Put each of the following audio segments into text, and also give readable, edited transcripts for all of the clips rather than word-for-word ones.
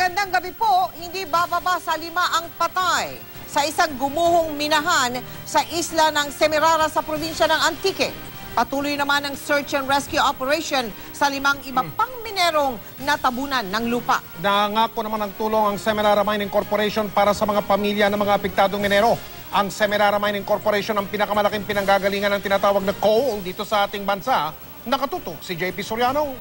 Magandang gabi po, hindi bababa sa 5 ang patay sa isang gumuhong minahan sa isla ng Semirara sa probinsya ng Antique. Patuloy naman ang search and rescue operation sa 5 iba pang minerong natabunan ng lupa. Nangako naman ng tulong ang Semirara Mining Corporation para sa mga pamilya ng mga apektadong minero. Ang Semirara Mining Corporation ang pinakamalaking pinanggagalingan ng tinatawag na coal dito sa ating bansa. Nakatutok si JP Soriano.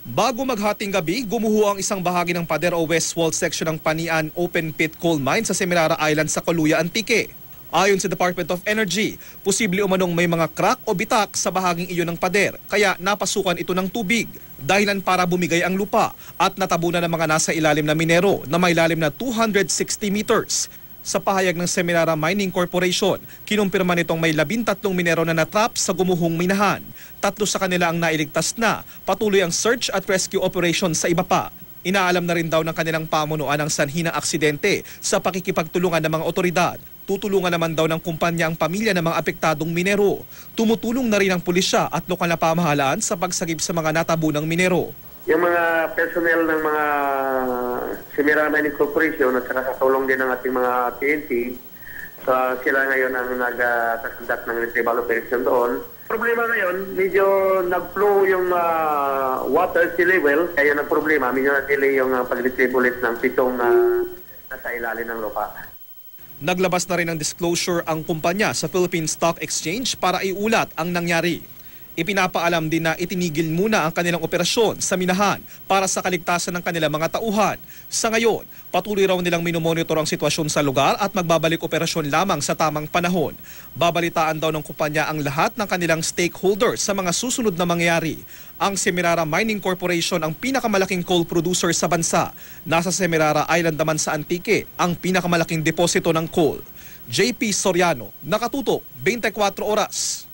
Bago maghating gabi, gumuho ang isang bahagi ng pader o west wall section ng Panian Open Pit Coal Mine sa Semirara Island sa Coluya, Antique. Ayon sa Department of Energy, posible umanong may mga crack o bitak sa bahaging iyon ng pader, kaya napasukan ito ng tubig. Dahilan para bumigay ang lupa at natabunan ng mga nasa ilalim na minero na may lalim na 260 meters. Sa pahayag ng Semirara Mining Corporation, kinumpirma nitong may 13 minero na natrap sa gumuhong minahan. 3 sa kanila ang nailigtas na. Patuloy ang search at rescue operation sa iba pa. Inaalam na rin daw ng kanilang pamunuan ang sanhi ng aksidente sa pakikipagtulungan ng mga otoridad. Tutulungan naman daw ng kumpanya ang pamilya ng mga apektadong minero. Tumutulong na rin ang pulisya at lokal na pamahalaan sa pagsagip sa mga natabunang minero. Yung mga personnel ng mga Semirara Mining Corporation at saka sa tulong din ng ating mga PNP, so sila ngayon ang nag-conduct ng retrieval operation doon. Problema ngayon, medyo nag-flow yung water sea level, kaya nag-problema, medyo na-delay yung pag-retrieve ulit ng 7 nasa ilalim ng lupa. Naglabas na rin ng disclosure ang kumpanya sa Philippine Stock Exchange para iulat ang nangyari. Ipinapaalam din na itinigil muna ang kanilang operasyon sa minahan para sa kaligtasan ng kanilang mga tauhan. Sa ngayon, patuloy raw nilang minomonitor ang sitwasyon sa lugar at magbabalik operasyon lamang sa tamang panahon. Babalitaan daw ng kumpanya ang lahat ng kanilang stakeholders sa mga susunod na mangyayari. Ang Semirara Mining Corporation ang pinakamalaking coal producer sa bansa. Nasa Semirara Island naman sa Antique ang pinakamalaking deposito ng coal. JP Soriano, Nakatutok, 24 Oras.